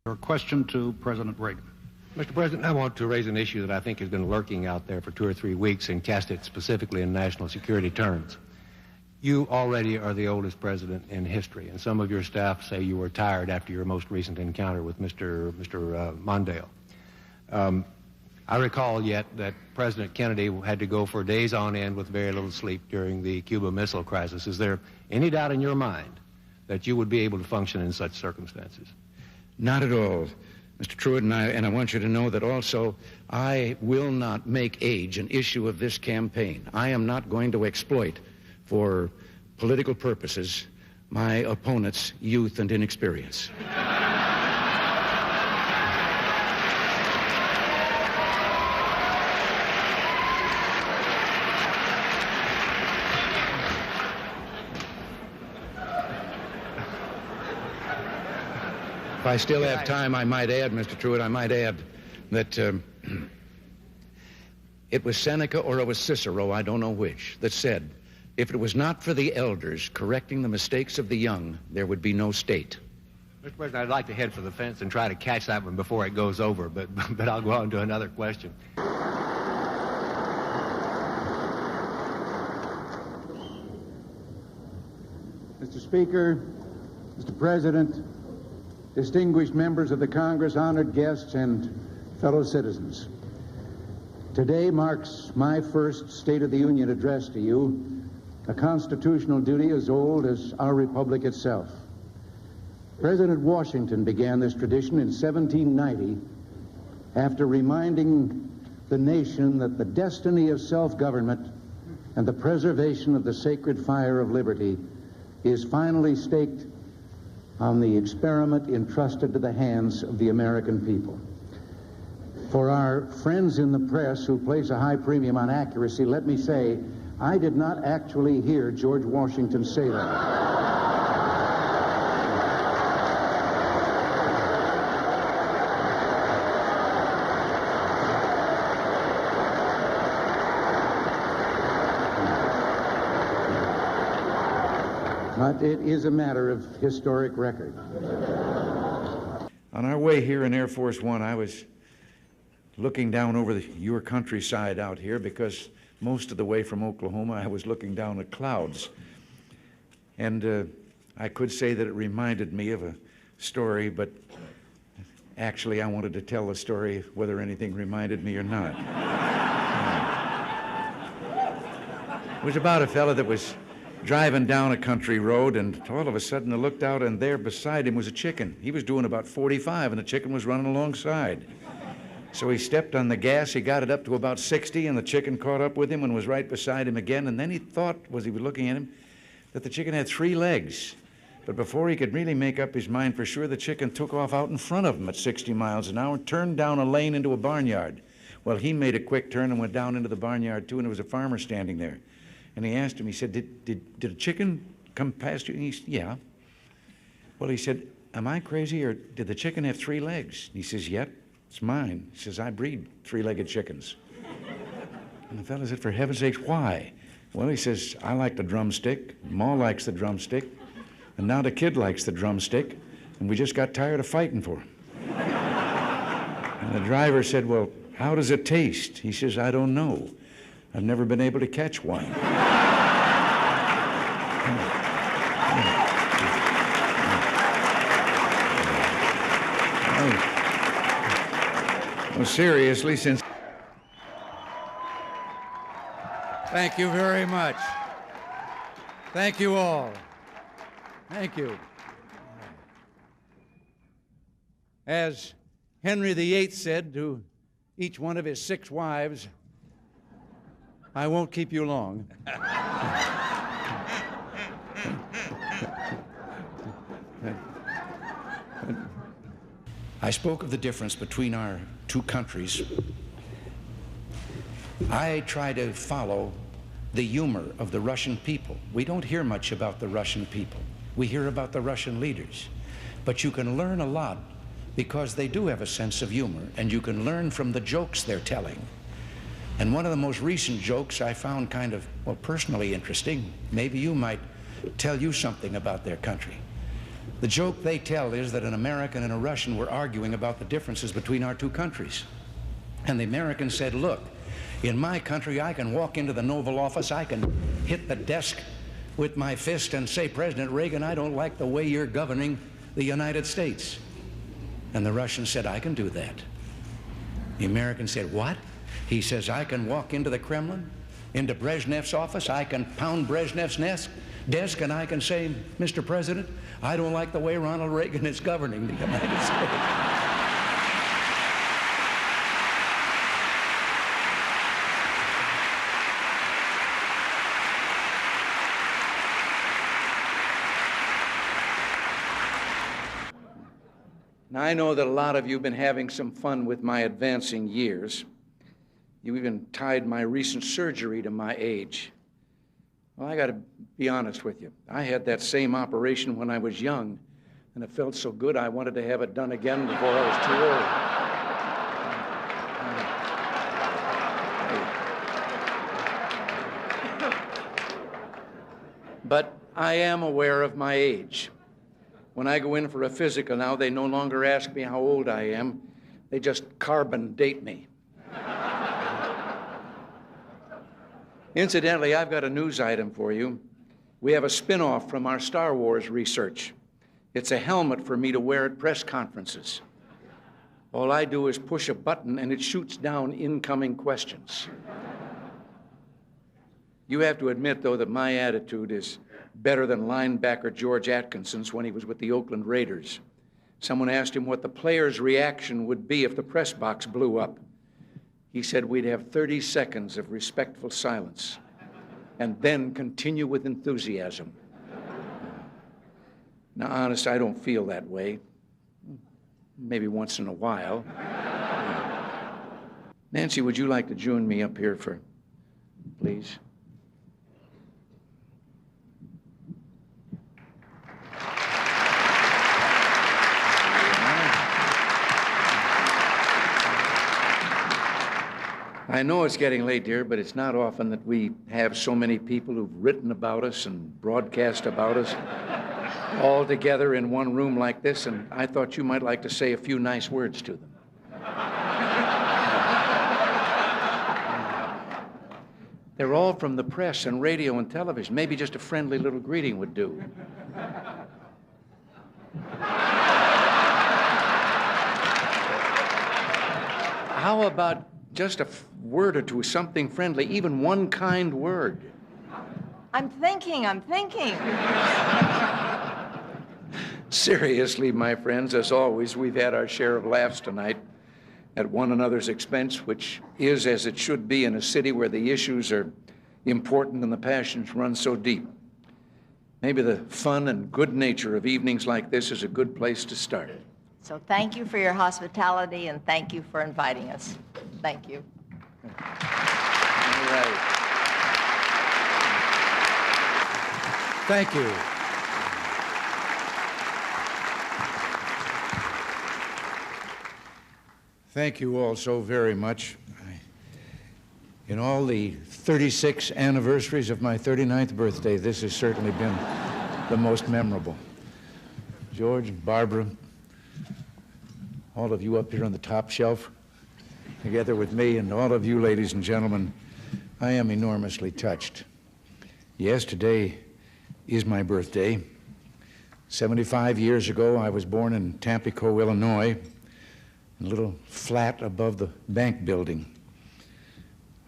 Your question to President Reagan. Mr. President, I want to raise an issue that I think has been lurking out there for 2 or 3 weeks and cast it specifically in national security terms. You already are the oldest president in history, and some of your staff say you were tired after your most recent encounter with Mr. Mondale. I recall yet that President Kennedy had to go for days on end with very little sleep during the Cuba Missile Crisis. Is there any doubt in your mind that you would be able to function in such circumstances? Not at all, Mr. Truitt, and I want you to know that also I will not make age an issue of this campaign. I am not going to exploit for political purposes my opponent's youth and inexperience. If I still have time, I might add, Mr. Truitt, I might add that it was Seneca or it was Cicero, I don't know which, that said, if it was not for the elders correcting the mistakes of the young, there would be no state. Mr. President, I'd like to head for the fence and try to catch that one before it goes over, but I'll go on to another question. Mr. Speaker, Mr. President, distinguished members of the Congress, honored guests, and fellow citizens. Today marks my first State of the Union address to you, a constitutional duty as old as our republic itself. President Washington began this tradition in 1790 after reminding the nation that the destiny of self-government and the preservation of the sacred fire of liberty is finally staked on the experiment entrusted to the hands of the American people. For our friends in the press who place a high premium on accuracy, let me say, I did not actually hear George Washington say that. But it is a matter of historic record. On our way here in Air Force One, I was looking down over your countryside out here because most of the way from Oklahoma, I was looking down at clouds. And I could say that it reminded me of a story, but actually I wanted to tell the story whether anything reminded me or not. It was about a fella that was driving down a country road, and all of a sudden I looked out, and there beside him was a chicken. He was doing about 45, and the chicken was running alongside. So he stepped on the gas, he got it up to about 60, and the chicken caught up with him and was right beside him again, and then he thought, as he was looking at him, that the chicken had 3 legs. But before he could really make up his mind for sure, the chicken took off out in front of him at 60 miles an hour, turned down a lane into a barnyard. Well, he made a quick turn and went down into the barnyard too, and there was a farmer standing there. And he asked him, he said, did a chicken come past you? And he said, yeah. Well, he said, am I crazy, or did the chicken have 3 legs? And he says, yep, it's mine. He says, I breed 3-legged chickens. And the fellow said, for heaven's sakes, why? Well, he says, I like the drumstick, Ma likes the drumstick, and now the kid likes the drumstick, and we just got tired of fighting for him. And the driver said, well, how does it taste? He says, I don't know. I've never been able to catch one. Well, seriously, since... Thank you very much. Thank you all. Thank you. As Henry VIII said to each one of his 6 wives, I won't keep you long. I spoke of the difference between our 2 countries. I try to follow the humor of the Russian people. We don't hear much about the Russian people. We hear about the Russian leaders. But you can learn a lot because they do have a sense of humor, and you can learn from the jokes they're telling. And one of the most recent jokes I found kind of, well, personally interesting. Maybe you might tell you something about their country. The joke they tell is that an American and a Russian were arguing about the differences between our two countries. And the American said, look, in my country, I can walk into the Oval Office, I can hit the desk with my fist and say, President Reagan, I don't like the way you're governing the United States. And the Russian said, I can do that. The American said, what? He says, I can walk into the Kremlin, into Brezhnev's office, I can pound Brezhnev's desk, and I can say, Mr. President, I don't like the way Ronald Reagan is governing the United States. Now, I know that a lot of you have been having some fun with my advancing years. You even tied my recent surgery to my age. Well, I got to be honest with you. I had that same operation when I was young, and it felt so good I wanted to have it done again before I was too old. But I am aware of my age. When I go in for a physical now, they no longer ask me how old I am. They just carbon date me. Incidentally, I've got a news item for you. We have a spin-off from our Star Wars research. It's a helmet for me to wear at press conferences. All I do is push a button and it shoots down incoming questions. You have to admit, though, that my attitude is better than linebacker George Atkinson's when he was with the Oakland Raiders. Someone asked him what the player's reaction would be if the press box blew up. He said we'd have 30 seconds of respectful silence and then continue with enthusiasm. Now, honest, I don't feel that way. Maybe once in a while. Nancy, would you like to join me up here please? I know it's getting late, dear, but it's not often that we have so many people who've written about us and broadcast about us all together in one room like this, and I thought you might like to say a few nice words to them. They're all from the press and radio and television. Maybe just a friendly little greeting would do. How about just a word or two, something friendly, even one kind word? I'm thinking. Seriously, my friends, as always, we've had our share of laughs tonight at one another's expense, which is as it should be in a city where the issues are important and the passions run so deep. Maybe the fun and good nature of evenings like this is a good place to start. So thank you for your hospitality and thank you for inviting us. Thank you. All right. Thank you. Thank you all so very much. In all the 36 anniversaries of my 39th birthday, this has certainly been the most memorable. George, Barbara, all of you up here on the top shelf, together with me, and all of you, ladies and gentlemen, I am enormously touched. Yes, today is my birthday. 75 years ago, I was born in Tampico, Illinois, in a little flat above the bank building.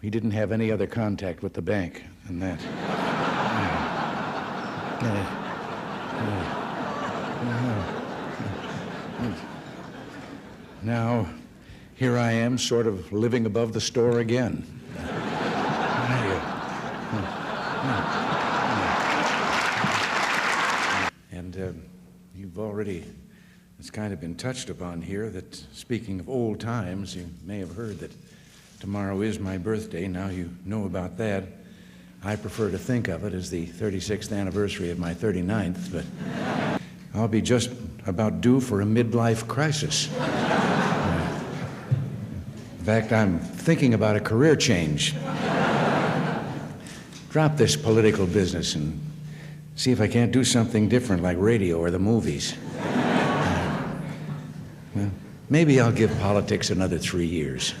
We didn't have any other contact with the bank than that. Now, here I am, sort of living above the store again. And you've already, it's kind of been touched upon here that, speaking of old times, you may have heard that tomorrow is my birthday. Now you know about that. I prefer to think of it as the 36th anniversary of my 39th, but I'll be just about due for a midlife crisis. In fact, I'm thinking about a career change. Drop this political business and See if I can't do something different like radio or the movies. Well, maybe I'll give politics another 3 years.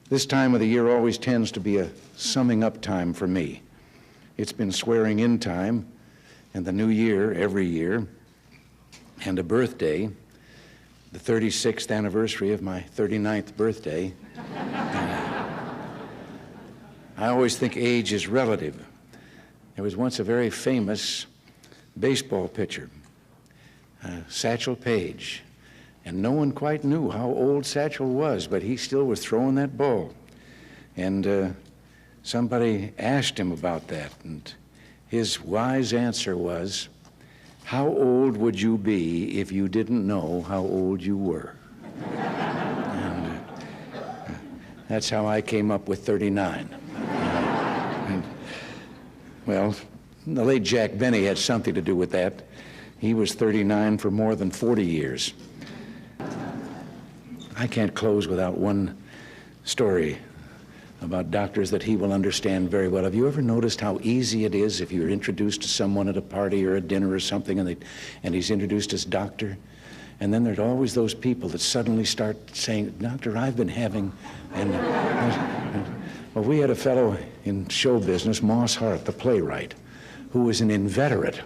This time of the year always tends to be a summing up time for me. It's been swearing in time, and the new year every year, and a birthday, the 36th anniversary of my 39th birthday. I always think age is relative. There was once a very famous baseball pitcher, Satchel Paige, and no one quite knew how old Satchel was, but he still was throwing that ball. And somebody asked him about that, and his wise answer was, "How old would you be if you didn't know how old you were?" And that's how I came up with 39. Well, the late Jack Benny had something to do with that. He was 39 for more than 40 years. I can't close without one story about doctors that he will understand very well. Have you ever noticed how easy it is if you're introduced to someone at a party or a dinner or something and he's introduced as doctor? And then there's always those people that suddenly start saying, "Doctor, I've been having..." Well, we had a fellow in show business, Moss Hart, the playwright, who was an inveterate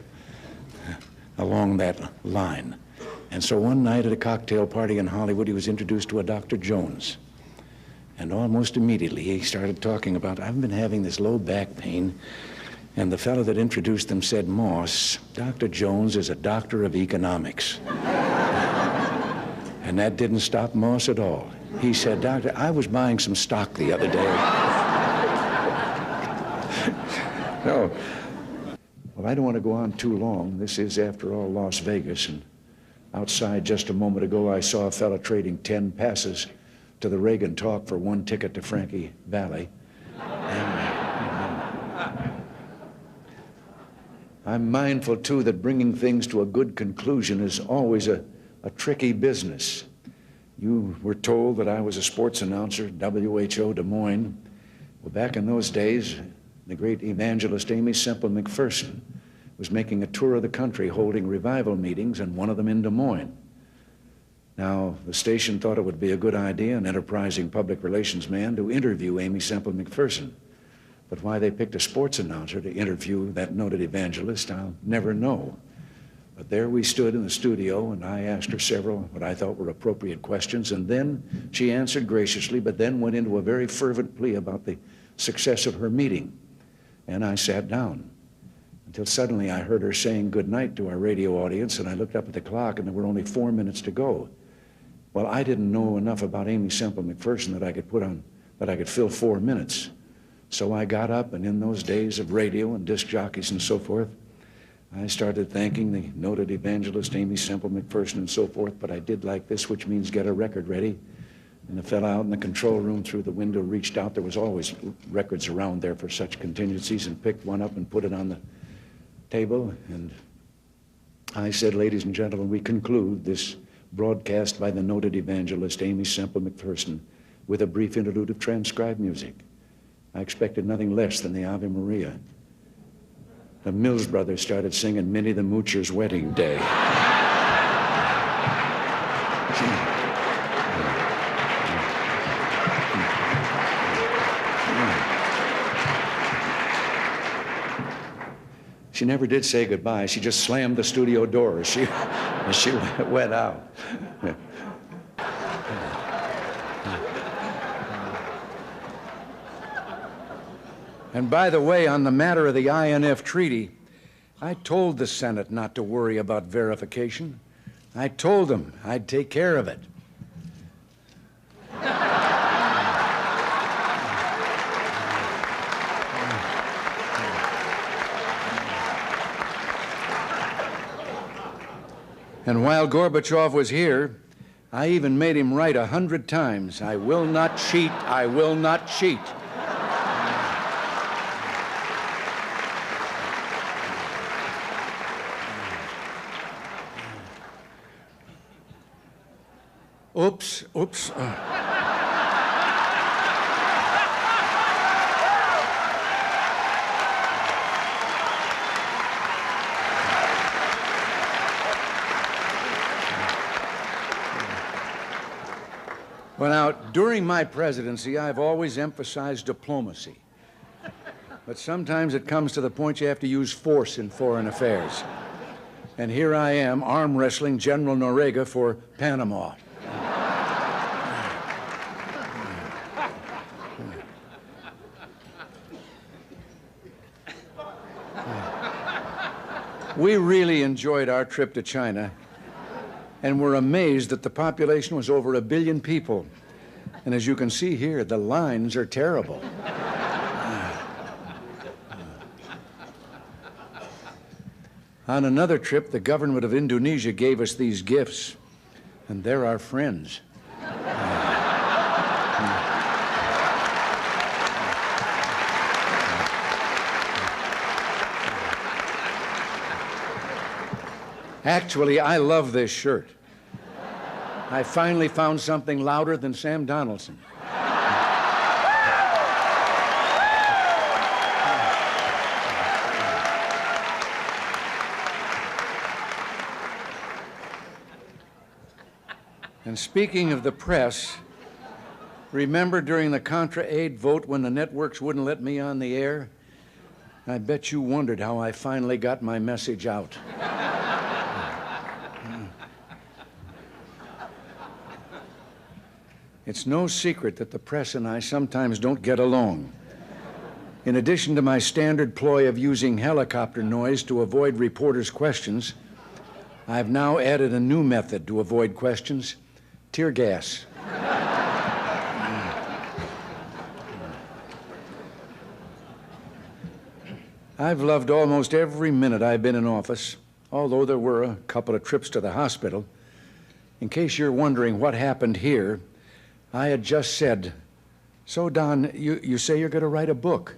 along that line. And so one night at a cocktail party in Hollywood, he was introduced to a Dr. Jones. And almost immediately he started talking about, "I've been having this low back pain." And the fellow that introduced them said, "Moss, Dr. Jones is a doctor of economics." And that didn't stop Moss at all. He said, "Doctor, I was buying some stock the other day." No. Well, I don't want to go on too long. This is, after all, Las Vegas. And outside just a moment ago, I saw a fellow trading 10 passes to the Reagan talk for 1 ticket to Frankie Valley. I'm mindful, too, that bringing things to a good conclusion is always a tricky business. You were told that I was a sports announcer, WHO Des Moines. Well, back in those days, the great evangelist Amy Semple McPherson was making a tour of the country holding revival meetings, and one of them in Des Moines. Now, the station thought it would be a good idea, an enterprising public relations man, to interview Amy Semple McPherson. But why they picked a sports announcer to interview that noted evangelist, I'll never know. But there we stood in the studio, and I asked her several what I thought were appropriate questions, and then she answered graciously, but then went into a very fervent plea about the success of her meeting. And I sat down until suddenly I heard her saying goodnight to our radio audience, and I looked up at the clock, and there were only 4 minutes to go. Well, I didn't know enough about Amy Semple McPherson that I could fill 4 minutes. So I got up, and in those days of radio and disc jockeys and so forth, I started thanking the noted evangelist Amy Semple McPherson and so forth, but I did like this, which means get a record ready. And the fellow out in the control room through the window reached out. There was always records around there for such contingencies, and picked one up and put it on the table. And I said, "Ladies and gentlemen, we conclude this broadcast by the noted evangelist Amy Semple McPherson with a brief interlude of transcribed music." I expected nothing less than the Ave Maria. The Mills Brothers started singing Minnie the Moocher's Wedding Day. She never did say goodbye. She just slammed the studio door as she went out. And by the way, on the matter of the INF treaty, I told the Senate not to worry about verification. I told them I'd take care of it. And while Gorbachev was here, I even made him write 100 times, "I will not cheat, I will not cheat." Oops. Well, now, during my presidency, I've always emphasized diplomacy. But sometimes it comes to the point you have to use force in foreign affairs. And here I am, arm wrestling General Noriega for Panama. We really enjoyed our trip to China, and we're amazed that the population was over 1 billion people. And as you can see here, the lines are terrible. On another trip, the government of Indonesia gave us these gifts, and they're our friends. Actually, I love this shirt. I finally found something louder than Sam Donaldson. And speaking of the press, remember during the Contra Aid vote when the networks wouldn't let me on the air? I bet you wondered how I finally got my message out. It's no secret that the press and I sometimes don't get along. In addition to my standard ploy of using helicopter noise to avoid reporters' questions, I've now added a new method to avoid questions: tear gas. I've loved almost every minute I've been in office, although there were a couple of trips to the hospital. In case you're wondering what happened here, I had just said, "So, Don, you say you're going to write a book."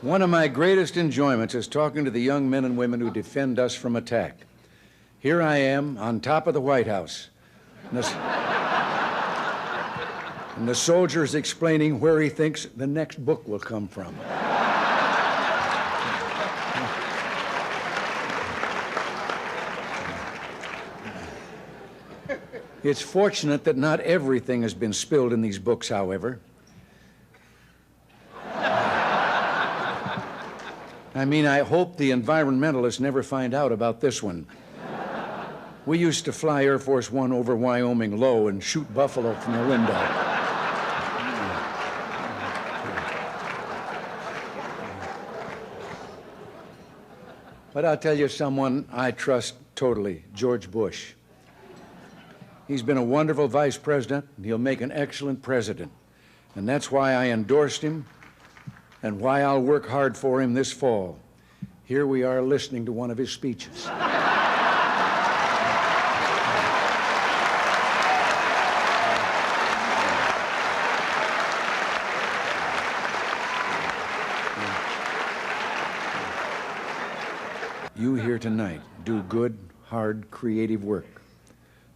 One of my greatest enjoyments is talking to the young men and women who defend us from attack. Here I am on top of the White House, and the soldier is explaining where he thinks the next book will come from. It's fortunate that not everything has been spilled in these books, however. I hope the environmentalists never find out about this one. We used to fly Air Force One over Wyoming low and shoot buffalo from the window. But I'll tell you someone I trust totally, George Bush. He's been a wonderful vice president, and he'll make an excellent president. And that's why I endorsed him and why I'll work hard for him this fall. Here we are listening to one of his speeches. You here tonight do good, hard, creative work,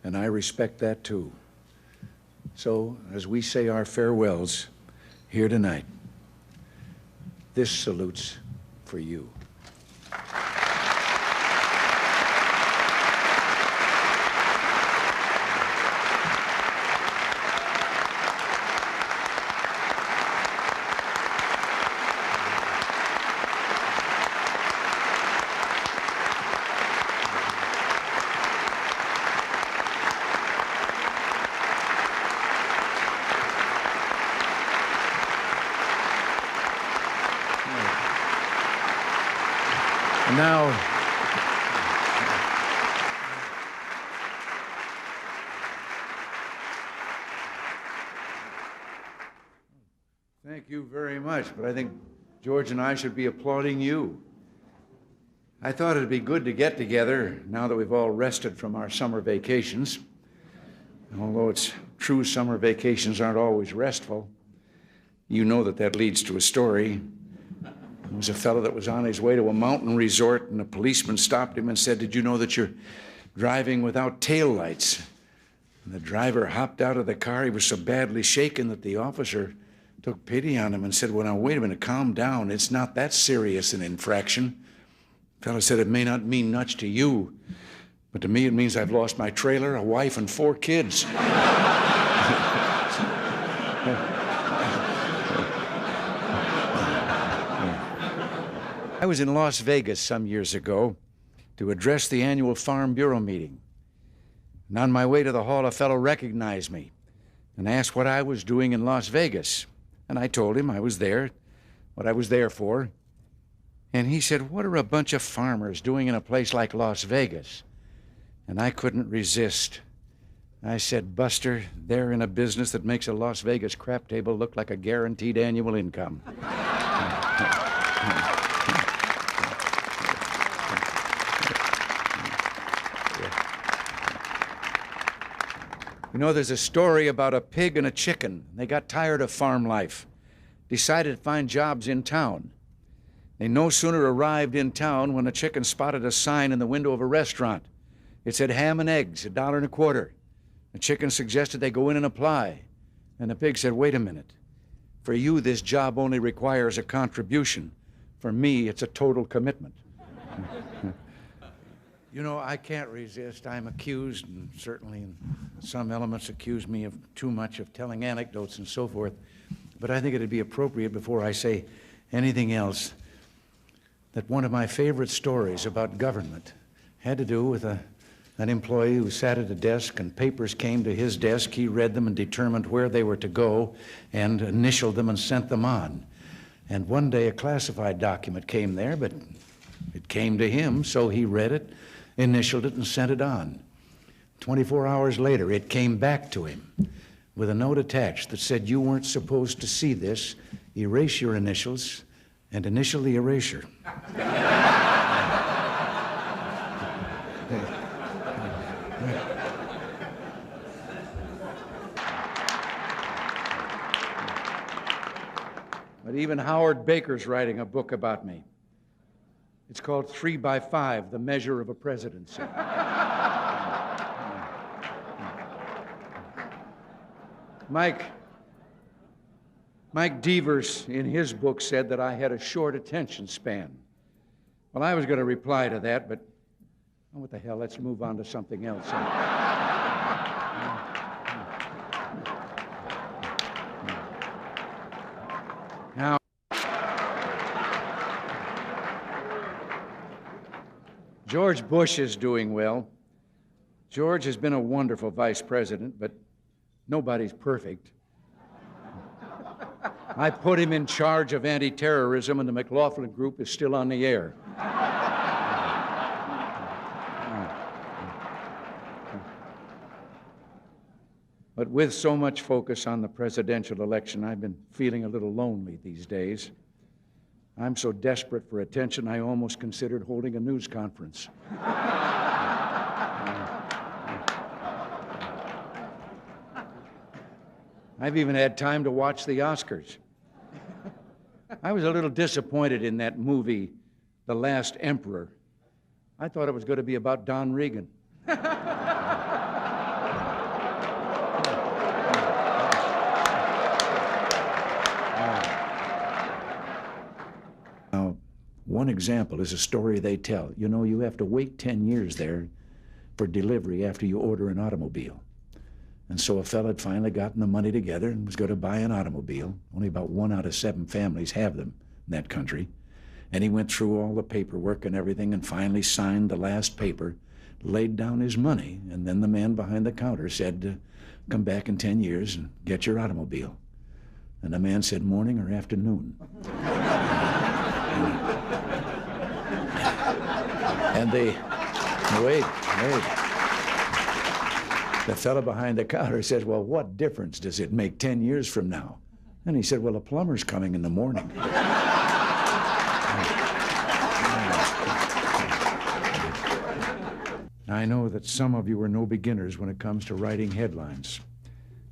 and I respect that too. So, as we say our farewells here tonight, this salute's for you. Now, thank you very much, but I think George and I should be applauding you. I thought it'd be good to get together now that we've all rested from our summer vacations. And although it's true summer vacations aren't always restful, you know that leads to a story. There was a fellow that was on his way to a mountain resort, and a policeman stopped him and said, "Did you know that you're driving without taillights?" And the driver hopped out of the car. He was so badly shaken that the officer took pity on him and said, well, now, wait a minute, calm down. It's not that serious an infraction. The fellow said, it may not mean much to you, but to me it means I've lost my trailer, a wife, and 4 kids. I was in Las Vegas some years ago to address the annual Farm Bureau meeting. And on my way to the hall, a fellow recognized me and asked what I was doing in Las Vegas. And I told him I was there, what I was there for. And he said, what are a bunch of farmers doing in a place like Las Vegas? And I couldn't resist. I said, Buster, they're in a business that makes a Las Vegas crap table look like a guaranteed annual income. You know, there's a story about a pig and a chicken. They got tired of farm life, decided to find jobs in town. They no sooner arrived in town when a chicken spotted a sign in the window of a restaurant. It said ham and eggs, $1.25. The chicken suggested they go in and apply. And the pig said, wait a minute. For you, this job only requires a contribution. For me, it's a total commitment. You know, I can't resist. I'm accused, and certainly in some elements accuse me of too much of telling anecdotes and so forth. But I think it'd be appropriate before I say anything else that one of my favorite stories about government had to do with an employee who sat at a desk and papers came to his desk. He read them and determined where they were to go and initialed them and sent them on. And one day a classified document came there, but it came to him, so he read it, initialed it, and sent it on. 24 hours later, it came back to him with a note attached that said, you weren't supposed to see this. Erase your initials and initial the erasure. But even Howard Baker's writing a book about me. It's called 3 by 5, The Measure of a Presidency. Mike Devers, in his book, said that I had a short attention span. Well, I was going to reply to that, but oh, what the hell, let's move on to something else. Now, George Bush is doing well. George has been a wonderful vice president, but nobody's perfect. I put him in charge of anti-terrorism, and the McLaughlin Group is still on the air. But with so much focus on the presidential election, I've been feeling a little lonely these days. I'm so desperate for attention, I almost considered holding a news conference. I've even had time to watch the Oscars. I was a little disappointed in that movie, The Last Emperor. I thought it was going to be about Don Reagan. Now, one example is a story they tell. You know, you have to wait 10 years there for delivery after you order an automobile. And so a fellow had finally gotten the money together and was going to buy an automobile. Only about 1 out of 7 families have them in that country. And he went through all the paperwork and everything and finally signed the last paper, laid down his money, and then the man behind the counter said, come back in 10 years and get your automobile. And the man said, morning or afternoon? And wait. The fellow behind the counter says, well, what difference does it make 10 years from now? And he said, well, a plumber's coming in the morning. I know that some of you are no beginners when it comes to writing headlines.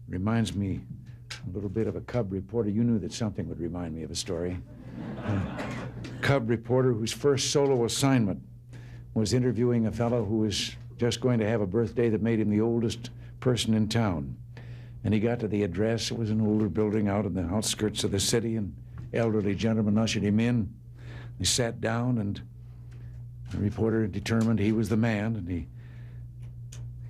Reminds me a little bit of a cub reporter. You knew that something would remind me of a story. A cub reporter whose first solo assignment was interviewing a fellow who was just going to have a birthday that made him the oldest person in town. And he got to the address. It was an older building out in the outskirts of the city, and elderly gentleman ushered him in. He sat down, and the reporter determined he was the man, and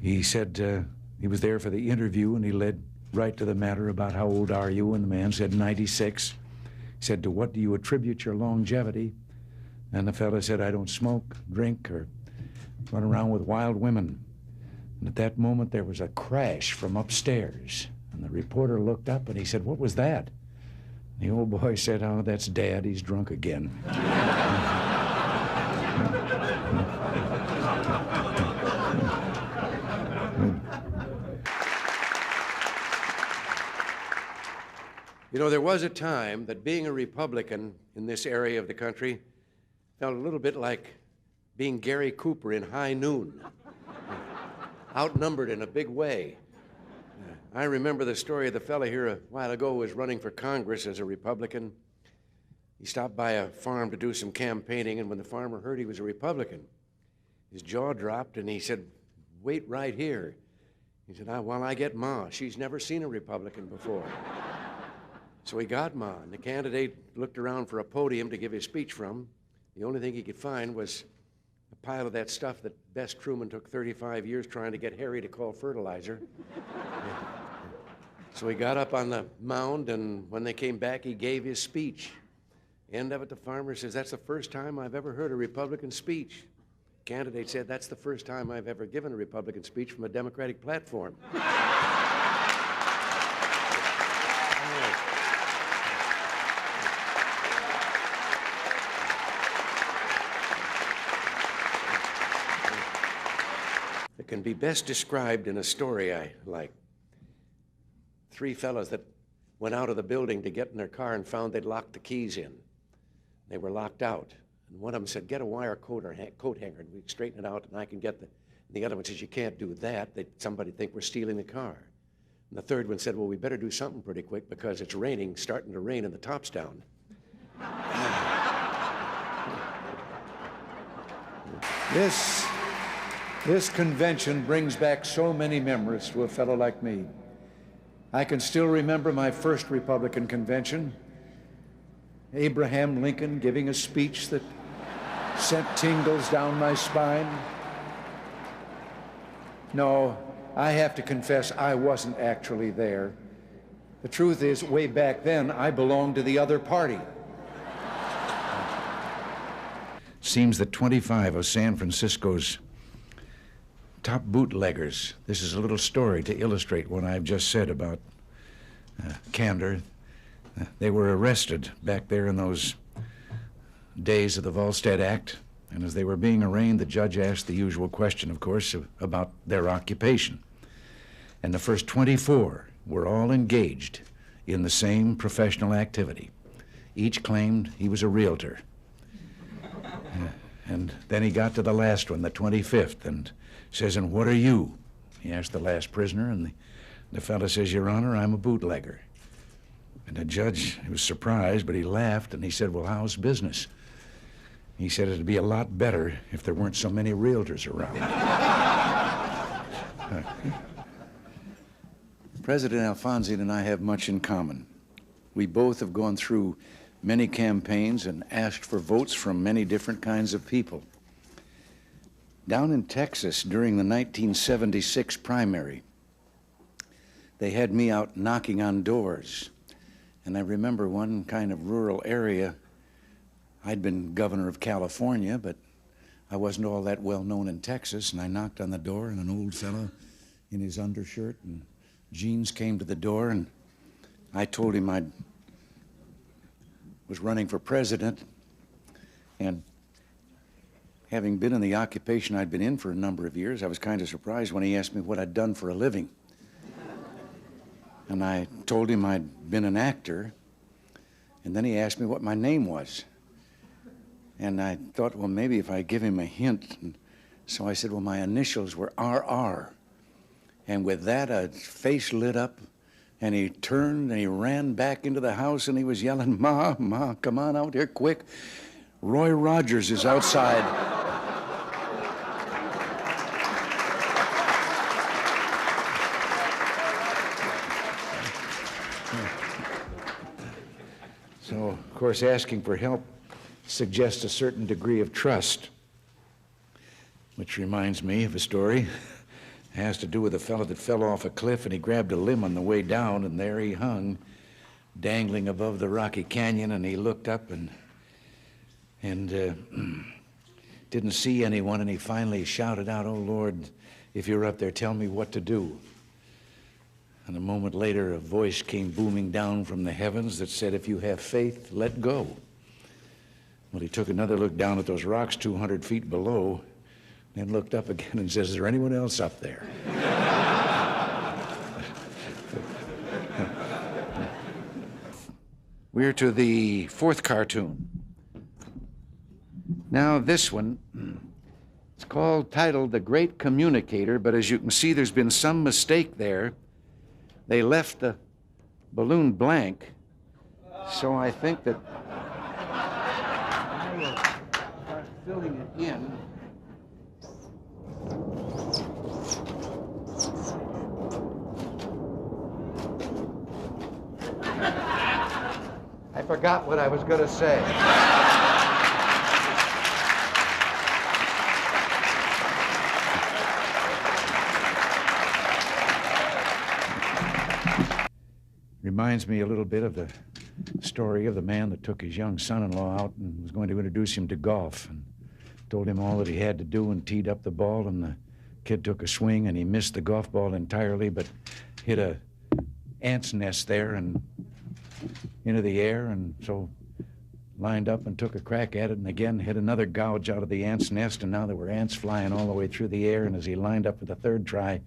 he said he was there for the interview, and he led right to the matter about how old are you, and the man said 96. He said, to what do you attribute your longevity? And the fellow said, I don't smoke, drink, or run around with wild women. And at that moment, there was a crash from upstairs. And the reporter looked up, and he said, what was that? The old boy said, oh, that's Dad. He's drunk again. You know, there was a time that being a Republican in this area of the country felt a little bit like being Gary Cooper in High Noon, outnumbered in a big way. I remember the story of the fella here a while ago who was running for Congress as a Republican. He stopped by a farm to do some campaigning, and when the farmer heard he was a Republican, his jaw dropped, and he said, wait right here. He said, while I get Ma. She's never seen a Republican before. So he got Ma, and the candidate looked around for a podium to give his speech from. The only thing he could find was a pile of that stuff that Bess Truman took 35 years trying to get Harry to call fertilizer. So he got up on the mound, and when they came back, he gave his speech. End of it, the farmer says, that's the first time I've ever heard a Republican speech. Candidate said, that's the first time I've ever given a Republican speech from a Democratic platform. It can be best described in a story I like. Three fellows that went out of the building to get in their car and found they'd locked the keys in. They were locked out. And one of them said, get a wire coat hanger, and we straighten it out, and I can get the... And the other one says, you can't do that. Somebody think we're stealing the car. And the third one said, well, we better do something pretty quick because it's raining, starting to rain, and the top's down. This convention brings back so many memories to a fellow like me. I can still remember my first Republican convention. Abraham Lincoln giving a speech that sent tingles down my spine. No, I have to confess I wasn't actually there. The truth is, way back then, I belonged to the other party. Seems that 25 of San Francisco's top bootleggers, this is a little story to illustrate what I've just said about candor. They were arrested back there in those days of the Volstead Act, and as they were being arraigned, the judge asked the usual question, of course, about their occupation. And the first 24 were all engaged in the same professional activity. Each claimed he was a realtor. And then he got to the last one, the 25th, and says, and what are you? He asked the last prisoner, and the fellow says, Your Honor, I'm a bootlegger. And the judge was surprised, but he laughed, and he said, well, how's business? He said it'd be a lot better if there weren't so many realtors around. President Alfonsi and I have much in common. We both have gone through many campaigns and asked for votes from many different kinds of people. Down in Texas during the 1976 primary, they had me out knocking on doors. And I remember one kind of rural area. I'd been governor of California, but I wasn't all that well known in Texas, and I knocked on the door, and an old fellow in his undershirt and jeans came to the door, and I told him I was running for president, and having been in the occupation I'd been in for a number of years, I was kind of surprised when he asked me what I'd done for a living. And I told him I'd been an actor, and then he asked me what my name was. And I thought, well, maybe if I give him a hint. And so I said, well, my initials were RR. And with that, a face lit up, and he turned and he ran back into the house, and he was yelling, Ma, Ma, come on out here quick. Roy Rogers is outside. course, asking for help suggests a certain degree of trust, which reminds me of a story. It has to do with a fellow that fell off a cliff, and he grabbed a limb on the way down, and there he hung, dangling above the rocky canyon, and he looked up and didn't see anyone, and he finally shouted out, "Oh, Lord, if you're up there, tell me what to do." And a moment later, a voice came booming down from the heavens that said, "If you have faith, let go." Well, he took another look down at those rocks 200 feet below, then looked up again and says, "Is there anyone else up there?" We're to the fourth cartoon. Now, this one, it's titled The Great Communicator, but as you can see, there's been some mistake there. They left the balloon blank, so I think that I will start filling it in. I forgot what I was going to say. Reminds me a little bit of the story of the man that took his young son-in-law out and was going to introduce him to golf, and told him all that he had to do, and teed up the ball, and the kid took a swing, and he missed the golf ball entirely, but hit a ant's nest there and into the air, and so lined up and took a crack at it, and again hit another gouge out of the ant's nest, and now there were ants flying all the way through the air, and as he lined up for the third try,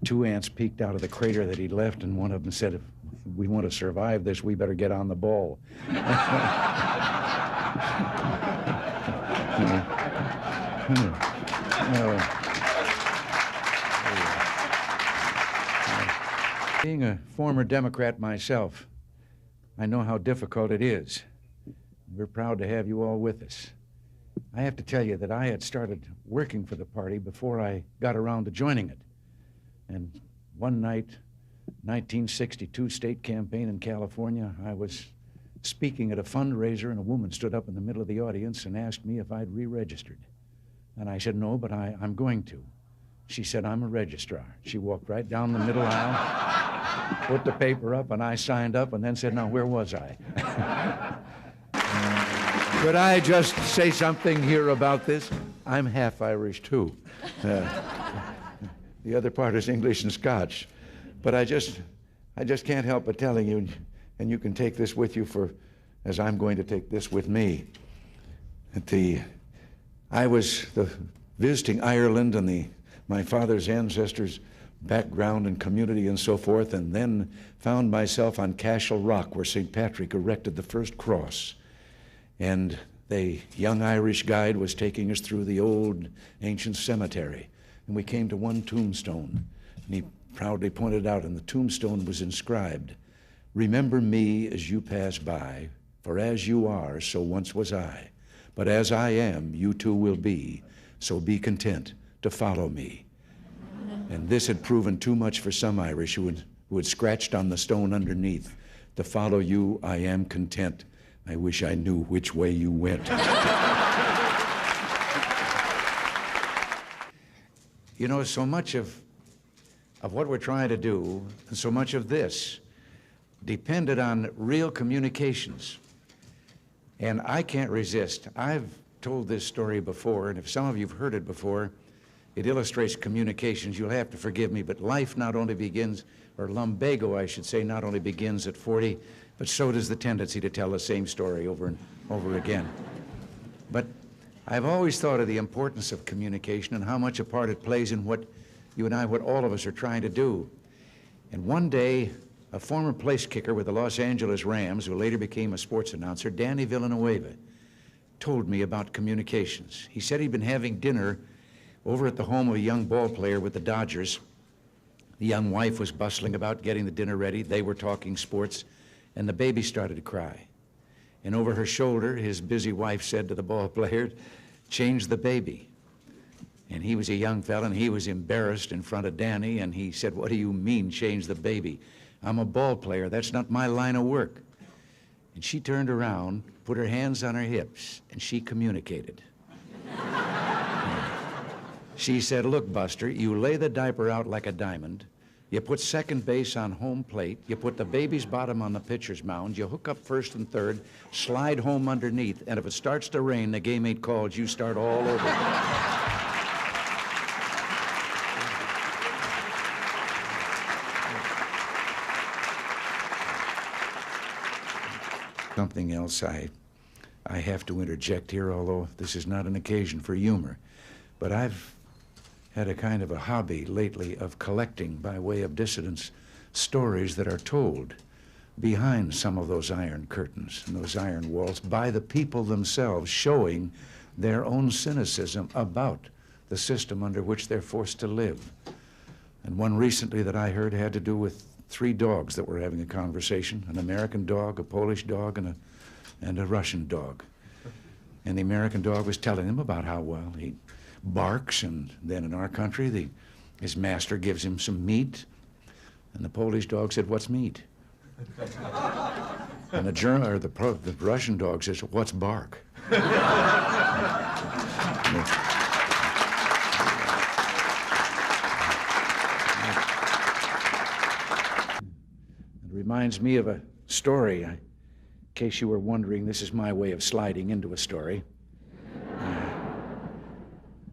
2 ants peeked out of the crater that he'd left, and one of them said, "If we want to survive this, we better get on the ball." Being a former Democrat myself, I know how difficult it is. We're proud to have you all with us. I have to tell you that I had started working for the party before I got around to joining it. And one night, 1962 state campaign in California, I was speaking at a fundraiser, and a woman stood up in the middle of the audience and asked me if I'd re-registered. And I said, "No, but I'm going to." She said, "I'm a registrar." She walked right down the middle aisle, put the paper up, and I signed up, and then said, "Now, where was I?" Could I just say something here about this? I'm half Irish, too. The other part is English and Scotch. But I just can't help but telling you, and you can take this with you as I'm going to take this with me, that I was visiting Ireland and my father's ancestors' background and community and so forth, and then found myself on Cashel Rock, where St. Patrick erected the first cross. And the young Irish guide was taking us through the old ancient cemetery. And we came to one tombstone, and he proudly pointed out, and the tombstone was inscribed, "Remember me as you pass by, for as you are, so once was I. But as I am, you too will be, so be content to follow me." And this had proven too much for some Irish who had scratched on the stone underneath, "To follow you, I am content. I wish I knew which way you went." You know, so much of what we're trying to do, and so much of this, depended on real communications. And I can't resist. I've told this story before, and if some of you have heard it before, it illustrates communications. You'll have to forgive me, but life not only begins, or lumbago, I should say, not only begins at 40, but so does the tendency to tell the same story over and over again. But I've always thought of the importance of communication and how much a part it plays in what you and I, what all of us are trying to do. And one day, a former place kicker with the Los Angeles Rams, who later became a sports announcer, Danny Villanueva, told me about communications. He said he'd been having dinner over at the home of a young ball player with the Dodgers. The young wife was bustling about getting the dinner ready. They were talking sports, and the baby started to cry. And over her shoulder, his busy wife said to the ball player, "Change the baby." And he was a young fella, and he was embarrassed in front of Danny, and he said, "What do you mean, change the baby? I'm a ball player. That's not my line of work." And she turned around, put her hands on her hips, and she communicated. She said, "Look, Buster, you lay the diaper out like a diamond. You put second base on home plate. You put the baby's bottom on the pitcher's mound. You hook up first and third, slide home underneath, and if it starts to rain, the game ain't called. You start all over." Something else I have to interject here, although this is not an occasion for humor. But I've had a kind of a hobby lately of collecting, by way of dissidents, stories that are told behind some of those iron curtains and those iron walls by the people themselves, showing their own cynicism about the system under which they're forced to live. And one recently that I heard had to do with 3 dogs that were having a conversation, an American dog, a Polish dog, and a Russian dog. And the American dog was telling them about how, well, he barks, and then in our country, his master gives him some meat. And the Polish dog said, "What's meat?" And the Russian dog says, "What's bark?" Reminds me of a story. In case you were wondering, this is my way of sliding into a story.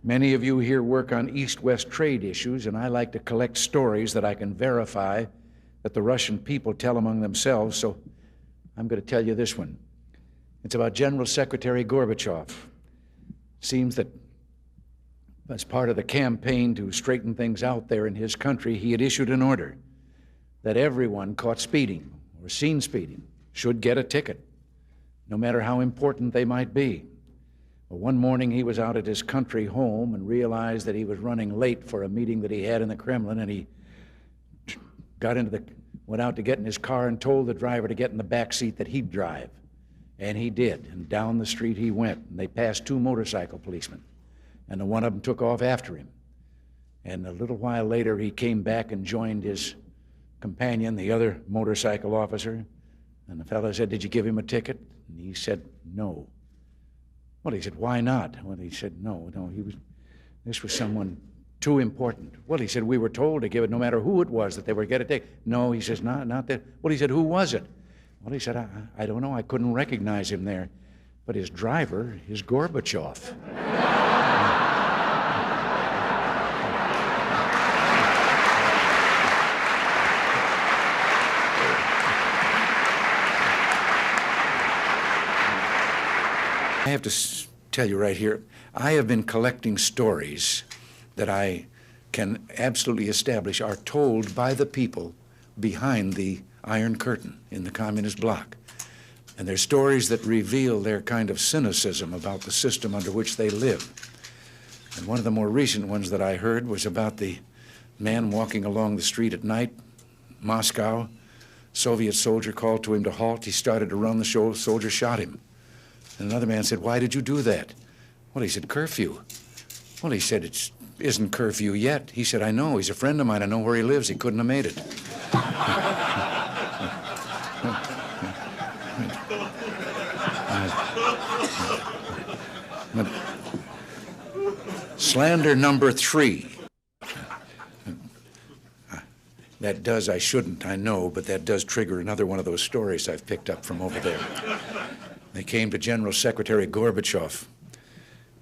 Many of you here work on East-West trade issues, and I like to collect stories that I can verify that the Russian people tell among themselves, so I'm going to tell you this one. It's about General Secretary Gorbachev. Seems that as part of the campaign to straighten things out there in his country, he had issued an order that everyone caught speeding or seen speeding should get a ticket, no matter how important they might be. Well, one morning he was out at his country home and realized that he was running late for a meeting that he had in the Kremlin, and he went out to get in his car and told the driver to get in the back seat that he'd drive. And he did, and down the street he went, and they passed 2 motorcycle policemen, and the one of them took off after him. And a little while later he came back and joined his companion, the other motorcycle officer, and the fellow said, "Did you give him a ticket?" And he said, "No." Well, he said, "Why not?" Well, he said, no, this was someone too important. Well, he said, "We were told to give it no matter who it was, that they were get a ticket." No, he says, not that. Well, he said, "Who was it?" Well, he said, I don't know, I couldn't recognize him there. But his driver is Gorbachev. I have to tell you right here, I have been collecting stories that I can absolutely establish are told by the people behind the Iron Curtain in the communist bloc. And they're stories that reveal their kind of cynicism about the system under which they live. And one of the more recent ones that I heard was about the man walking along the street at night, Moscow. Soviet soldier called to him to halt. He started to run. The soldier shot him. And another man said, "Why did you do that?" Well, he said, "Curfew." Well, he said, "It isn't curfew yet." He said, "I know. He's a friend of mine. I know where he lives. He couldn't have made it." Slander number 3. That does, I shouldn't, I know, but that does trigger another one of those stories I've picked up from over there. They came to General Secretary Gorbachev,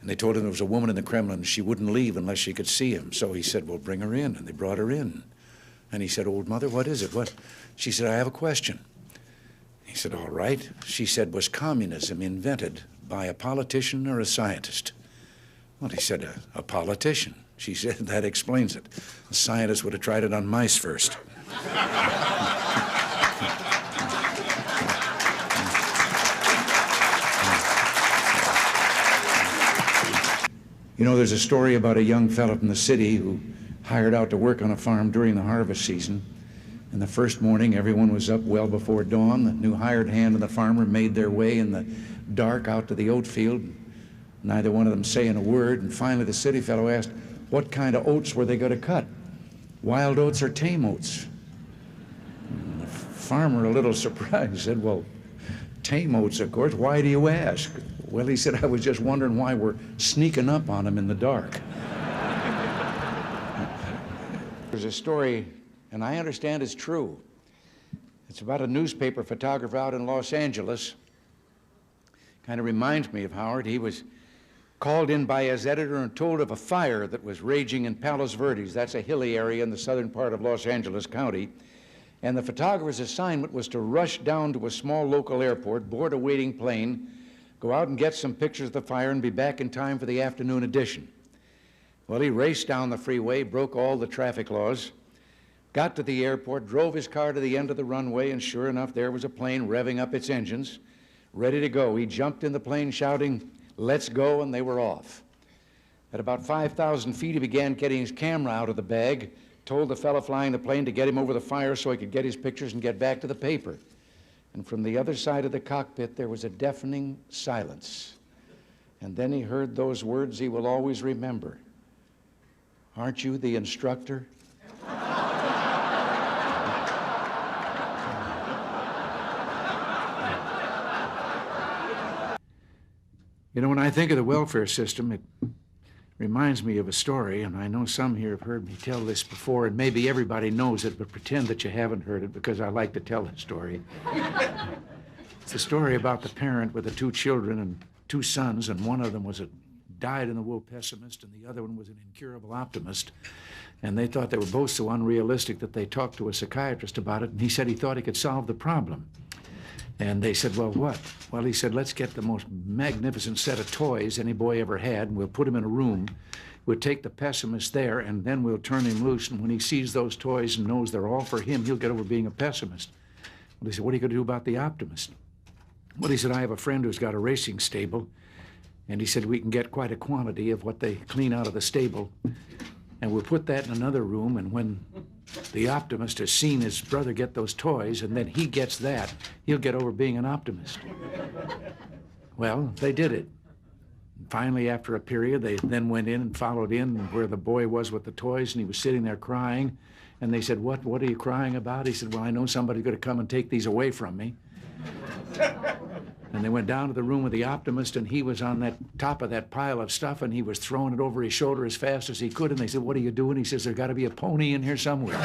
and they told him there was a woman in the Kremlin, and she wouldn't leave unless she could see him. So he said, "Well, bring her in," and they brought her in. And he said, "Old mother, what is it? What?" She said, "I have a question." He said, "All right." She said, "Was communism invented by a politician or a scientist?" Well, he said, a politician. She said, "That explains it. A scientist would have tried it on mice first." You know, there's a story about a young fellow from the city who hired out to work on a farm during the harvest season. And the first morning, everyone was up well before dawn. The new hired hand and the farmer made their way in the dark out to the oat field, neither one of them saying a word. And finally, the city fellow asked, what kind of oats were they going to cut? Wild oats or tame oats? And the farmer, a little surprised, said, well, tame oats, of course. Why do you ask? Well, he said, I was just wondering why we're sneaking up on him in the dark. There's a story, and I understand it's true. It's about a newspaper photographer out in Los Angeles. Kind of reminds me of Howard. He was called in by his editor and told of a fire that was raging in Palos Verdes. That's a hilly area in the southern part of Los Angeles County. And the photographer's assignment was to rush down to a small local airport, board a waiting plane, go out and get some pictures of the fire and be back in time for the afternoon edition. Well, he raced down the freeway, broke all the traffic laws, got to the airport, drove his car to the end of the runway, and sure enough, there was a plane revving up its engines, ready to go. He jumped in the plane shouting, "Let's go," and they were off. At about 5,000 feet, he began getting his camera out of the bag, told the fellow flying the plane to get him over the fire so he could get his pictures and get back to the paper. And from the other side of the cockpit, there was a deafening silence. And then he heard those words he will always remember. "Aren't you the instructor?" You know, when I think of the welfare system, it reminds me of a story, and I know some here have heard me tell this before, and maybe everybody knows it, but pretend that you haven't heard it because I like to tell the story. It's a story about the parent with the two children and two sons, and one of them was a dyed-in-the-wool pessimist, and the other one was an incurable optimist. And they thought they were both so unrealistic that they talked to a psychiatrist about it, and he said he thought he could solve the problem. And they said, well, what? Well, he said, let's get the most magnificent set of toys any boy ever had, and we'll put him in a room. We'll take the pessimist there, and then we'll turn him loose, and when he sees those toys and knows they're all for him, he'll get over being a pessimist. Well, he said, what are you going to do about the optimist? Well, he said, I have a friend who's got a racing stable, and he said, we can get quite a quantity of what they clean out of the stable, and we'll put that in another room, and when the optimist has seen his brother get those toys, and then he gets that, he'll get over being an optimist. Well, they did it. Finally, after a period, they then went in and followed in where the boy was with the toys, and he was sitting there crying. And they said, what are you crying about? He said, well, I know somebody's going to come and take these away from me. And they went down to the room with the optimist, and he was on that top of that pile of stuff, and he was throwing it over his shoulder as fast as he could. And they said, what are you doing? He says, there's got to be a pony in here somewhere.